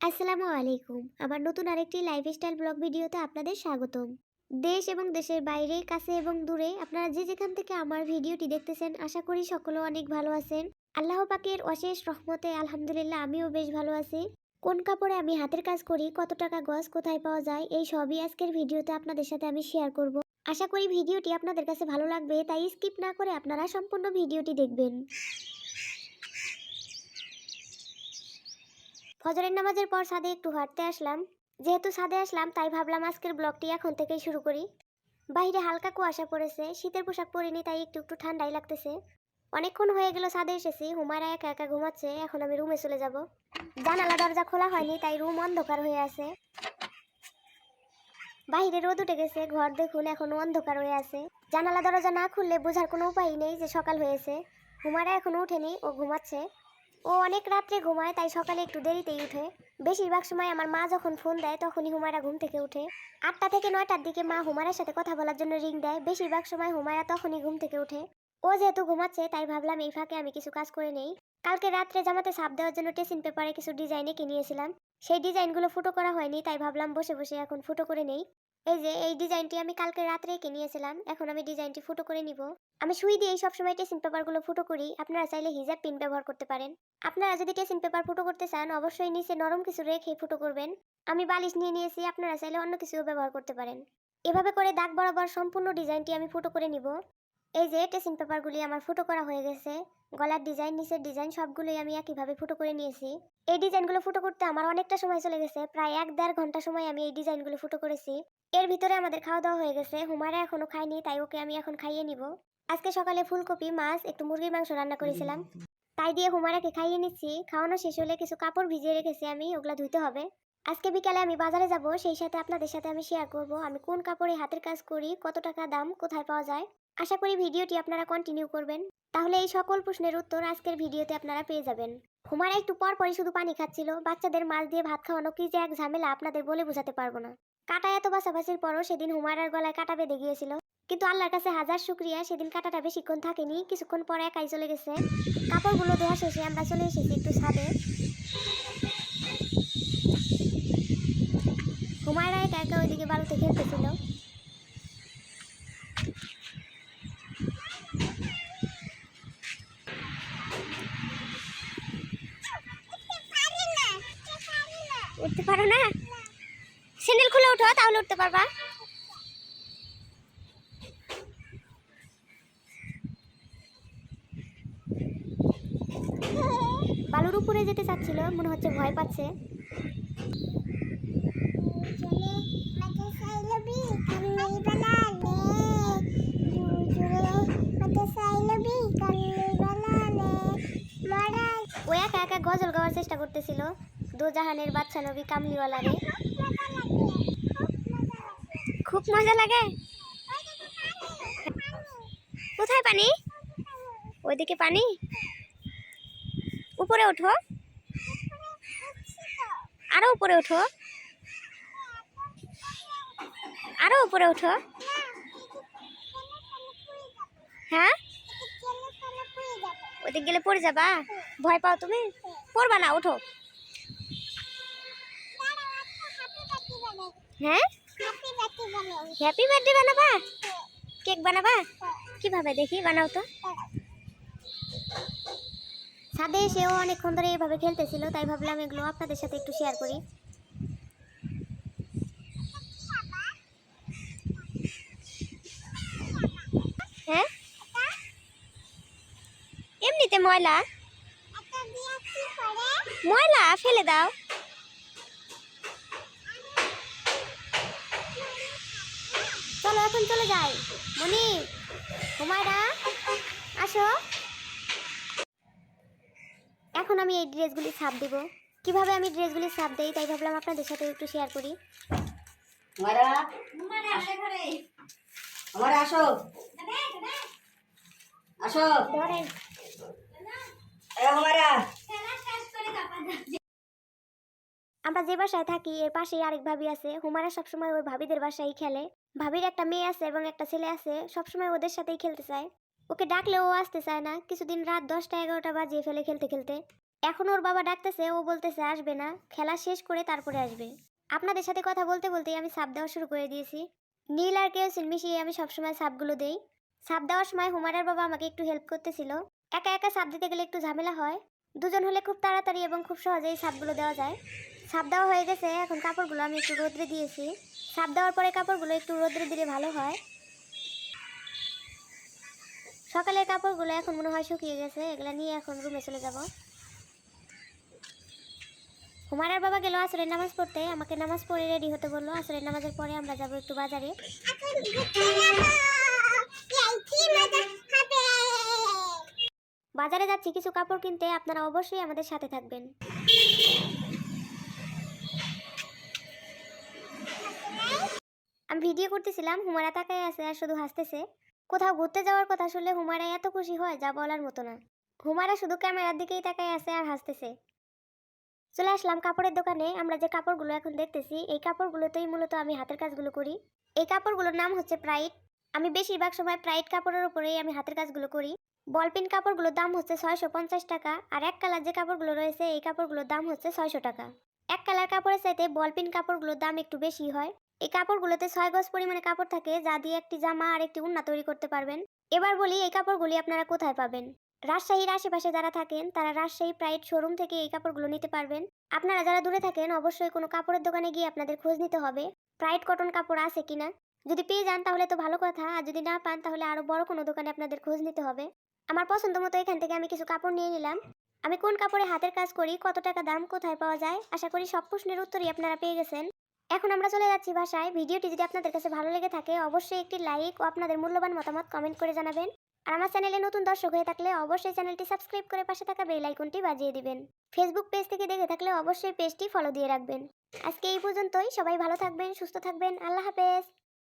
আসসালামু আলাইকুম। আমার নতুন আরেকটি লাইফস্টাইল ব্লগ ভিডিওতে আপনাদের স্বাগতম। দেশ এবং দেশের বাইরে, কাছে এবং দূরে আপনারা যে যেখান থেকে আমার ভিডিওটি দেখতেছেন, আশা করি সকলে অনেক ভালো আছেন। আল্লাহ পাকের অশেষ রহমতে আলহামদুলিল্লাহ আমিও বেশ ভালো আছি। কোন কাপড়ে আমি হাতের কাজ করি, কত টাকা গজ, কোথায় পাওয়া যায়, এই সবই আজকের ভিডিওতে আপনাদের সাথে আমি শেয়ার করব। আশা করি ভিডিওটি আপনাদের কাছে ভালো লাগবে, তাই স্কিপ না করে আপনারা সম্পূর্ণ ভিডিওটি দেখবেন। ফজরের নামাজের পর ছাদে একটু হাঁটতে আসলাম। যেহেতু ছাদে আসলাম তাই ভাবলাম আজকের ব্লগটি এখন থেকেই শুরু করি। বাইরে হালকা কুয়াশা পড়েছে, শীতের পোশাক পরিনি তাই একটু একটু ঠান্ডাই লাগতেছে। অনেকক্ষণ হয়ে গেল ছাদে এসেছি, হুমায়রা একা একা ঘুমাচ্ছে, এখন আমি রুমে চলে যাব। জানালা দরজা খোলা হয়নি তাই রুম অন্ধকার হয়ে আছে। বাইরে রোদ উঠে গেছে, ঘর দেখুন এখনো অন্ধকার হয়ে আছে। জানালা দরজা না খুললে বোঝার কোনো উপায় নেই যে সকাল হয়েছে। হুমায়রা এখনো উঠেনি, ও ঘুমাচ্ছে। ও অনেক রাত্রে ঘুমায় তাই সকালে একটু দেরিতেই উঠে। বেশিরভাগ সময় আমার মা যখন ফোন দেয় তখনই হুমায়রা ঘুম থেকে উঠে। 8টা থেকে 9টার দিকে মা হুমায়রার সাথে কথা বলার জন্য রিং দেয়, বেশিরভাগ সময় হুমায়রা তখনই ঘুম থেকে উঠে। ও যেহেতু ঘুমাচ্ছে তাই ভাবলাম এই ফাঁকে আমি কিছু কাজ করে নেই। কালকে রাত্রে জামাতে ছাপ দেওয়ার জন্য টেসিন পেপারে কিছু ডিজাইন এঁকে নিয়েছিলাম। সেই ডিজাইনগুলো ফুটো করা হয়নি তাই ভাবলাম বসে বসে এখন ফুটো করে নেই। এই যে এই ডিজাইনটি আমি কালকে রাত্রে এঁকে নিয়েছিলাম, এখন আমি ডিজাইনটি ফুটো করে নিব। আমি সুই দিয়েই সবসময় টেসিন পেপারগুলো ফুটো করি, আপনারা চাইলে হিজাব পিন ব্যবহার করতে পারেন। আপনারা যদি টেসিন পেপার ফুটো করতে চান অবশ্যই নিচে নরম কিছু রেখে ফুটো করবেন। আমি বালিশ নিয়ে নিয়েছি, আপনারা চাইলে অন্য কিছুও ব্যবহার করতে পারেন। এভাবে করে দাগ বরাবর সম্পূর্ণ ডিজাইনটি আমি ফুটো করে নিব। এই যে টেসিন পেপারগুলি আমার ফুটো করা হয়ে গেছে। গলার ডিজাইন, নিচের ডিজাইন সবগুলোই আমি একইভাবে ফুটো করে নিয়েছি। এই ডিজাইনগুলো ফুটো করতে আমার অনেকটা সময় চলে গেছে, প্রায় 1-1.5 ঘন্টা সময় আমি এই ডিজাইনগুলো ফুটো করেছি। এর ভিতরে আমাদের খাওয়া দাওয়া হয়ে গেছে, হুমায়রা এখনো খায়নি তাই ওকে আমি এখন খাইয়ে নিব। আজকে সকালে ফুলকপি, মাছ, একটু মুরগির মাংস রান্না করেছিলাম, তাই দিয়ে হুমায়রাকে খাইয়ে নিচ্ছি। খাওয়ানো শেষ হলে কিছু কাপড় ভিজিয়ে রেখেছি আমি, ওগুলা ধুইতে হবে। আজকে বিকালে আমি বাজারে যাব, সেই সাথে আপনাদের সাথে আমি শেয়ার করব আমি কোন কাপড়ে হাতের কাজ করি, কত টাকা দাম, কোথায় পাওয়া যায়। আশা করি ভিডিওটি আপনারা কন্টিনিউ করবেন, তাহলে এই সকল প্রশ্নের উত্তর আজকের ভিডিওতে আপনারা পেয়ে যাবেন। হুমায়রা একটু পর পরই শুধু পানি খাচ্ছিল। বাচ্চাদের মাছ দিয়ে ভাত খাওয়ানো কি যে এক ঝামেলা আপনাদের বলে বোঝাতে পারবো না। কাটা এত বাছাবাছির পরও সেদিন হুমায়রার গলায় কাটা বেঁধে গিয়েছিল, কিন্তু আল্লাহর কাছে হাজার শুক্রিয়া সেদিন কাটাটা বেশিক্ষণ থাকেনি, কিছুক্ষণ পরে একাই চলে গেছে। কাপড়গুলো ধোয়া শেষে আমরা চলে এসেছি একটু ছাদে। হুমায়রা একা একা ওইদিকে বালুতে খেলতেছিল। উঠতে পারো না? স্যান্ডেল খুলে ওঠো তাহলে উঠতে পারবা। বালুর উপরে যেতে চাচ্ছিল, মনে হচ্ছে ভয় পাচ্ছে। ও একা একা গজল গাওয়ার চেষ্টা করতেছিল, দোজাহানের বাচ্চা নবী কামলিওয়ালারে। খুব মজা লাগে। কোথায় পানি? ওইদিকে পানি। উপরে ওঠো, আরো উপরে ওঠো, আরো উপরে ওঠো। হ্যাঁ, ওইদিকে গেলে পড়ে যাবা। ভয় পাও তুমি? পড়বা না, ওঠো। হ্যাঁ, হ্যাপি বার্থডে বানাবা? কেক বানাবা? কিভাবে দেখি বানাও তো। ছাদে এসেও অনেকক্ষণ ধরে এইভাবে খেলতেছিল, তাই ভাবলাম এগুলো আপনাদের সাথে একটু শেয়ার করি। হ্যাঁ, এমনিতে ময়লা, ময়লা ফেলে দাও। চলো এখন চলে যাই। মনি, হুমায়রা আসো। এখন আমি এই ড্রেসগুলি ছাপ দেব। কিভাবে আমি ড্রেসগুলি ছাপ দেই তাই ভাবলাম আপনাদের সাথে একটু শেয়ার করি। আসো আসো ধরেন। আমরা যে বাসায় থাকি এর পাশেই আরেক ভাবি আছে। হুমায়রা সবসময় ওই ভাবিদের বাসায় খেলে। ভাবির একটা মেয়ে আছে এবং একটা ছেলে আছে, সবসময় ওদের সাথেই খেলতে চায়। ওকে ডাকলেও ও আসতে চায় না, কিছুদিন রাত 10টা 11টা বাজিয়ে ফেলে খেলতে খেলতে। এখন ওর বাবা ডাকতেছে, ও বলতেছে আসবে না, খেলা শেষ করে তারপরে আসবে। আপনাদের সাথে কথা বলতে বলতেই আমি সাপ দেওয়া শুরু করে দিয়েছি। নীল আর কেরোসিন মিশিয়ে আমি সবসময় সাপগুলো দেই। সাপ দেওয়ার সময় হুমারার বাবা আমাকে একটু হেল্প করতেছিল। একা একা সাপ দিতে গেলে একটু ঝামেলা হয়, দুজন হলে খুব তাড়াতাড়ি এবং খুব সহজেই সাপগুলো দেওয়া যায়। সাপ দেওয়া হয়ে গেছে, এখন কাপড়গুলো আমি একটু রোদ্রে দিয়েছি। সাপ দেওয়ার পরে কাপড়গুলো একটু রোদ্রে দিলে ভালো হয়। সকালের কাপড়গুলো এখন মনে হয় শুকিয়ে গেছে, এগুলো নিয়ে এখন রুমে চলে যাব। হুমারার বাবা গেল আসরের নামাজ পড়তে, আমাকে নামাজ পড়ে রেডি হতে বললো। আসরের নামাজের পরে আমরা যাব একটু বাজারে। বাজারে যাচ্ছি কিছু কাপড় কিনতে, আপনারা অবশ্যই আমাদের সাথে থাকবেন। আমি ভিডিও করতেছিলাম, হুমারা তাকায় আছে আর শুধু হাসতেছে। কোথাও ঘুরতে যাওয়ার কথা শুনলে হুমারা এত খুশি হয় যা বলার মতো না। হুমারা শুধু ক্যামেরার দিকেই তাকায় আছে আর হাসতেছে। চলে আসলাম কাপড়ের দোকানে। আমরা যে কাপড়গুলো এখন দেখতেছি এই কাপড়গুলোতেই মূলত আমি হাতের কাজগুলো করি। এই কাপড়গুলোর নাম হচ্ছে প্রাইড। আমি বেশিরভাগ সময় প্রাইড কাপড়ের উপরেই আমি হাতের কাজগুলো করি। বলপিন কাপড়গুলোর দাম হচ্ছে 650 টাকা, আর এক কালার যে কাপড়গুলো রয়েছে এই কাপড়গুলোর দাম হচ্ছে 600 টাকা। এক কালার কাপড়ের চাইতে বলপিন কাপড়গুলোর দাম একটু বেশি হয়। এই কাপড়গুলোতে 6 গজ পরিমাণে কাপড় থাকে, যা দিয়ে একটি জামা আর একটি ওড়না তৈরি করতে পারবেন। এবার বলি এই কাপড়গুলি আপনারা কোথায় পাবেন। রাজশাহীর আশেপাশে যারা থাকেন তারা রাজশাহী প্রাইড শোরুম থেকে এই কাপড়গুলো নিতে পারবেন। আপনারা যারা দূরে থাকেন অবশ্যই কোনো কাপড়ের দোকানে গিয়ে আপনাদের খোঁজ নিতে হবে প্রাইড কটন কাপড় আছে কিনা। যদি পেয়ে যান তাহলে তো ভালো কথা, আর যদি না পান তাহলে আরো বড় কোনো দোকানে আপনাদের খোঁজ নিতে হবে। আমার পছন্দ মতো এখান থেকে আমি কিছু কাপড় নিয়ে নিলাম। আমি কোন কাপড়ে হাতের কাজ করি, কত টাকা দাম, কোথায় পাওয়া যায়, আশা করি সব প্রশ্নের উত্তরই আপনারা পেয়ে গেছেন। এখন আমরা চলে যাচ্ছি বাসায়। ভিডিওটি যদি আপনাদের কাছে ভালো লেগে থাকে অবশ্যই একটি লাইক ও আপনাদের মূল্যবান মতামত কমেন্ট করে জানাবেন। আর আমার চ্যানেলে নতুন দর্শক হয়ে থাকলে অবশ্যই চ্যানেলটি সাবস্ক্রাইব করে পাশে থাকা বেল আইকনটি বাজিয়ে দিবেন। ফেসবুক পেজ থেকে দেখে থাকলে অবশ্যই পেজটি ফলো দিয়ে রাখবেন। আজকে এই পর্যন্তই, সবাই ভালো থাকবেন, সুস্থ থাকবেন, আল্লাহ হাফেজ।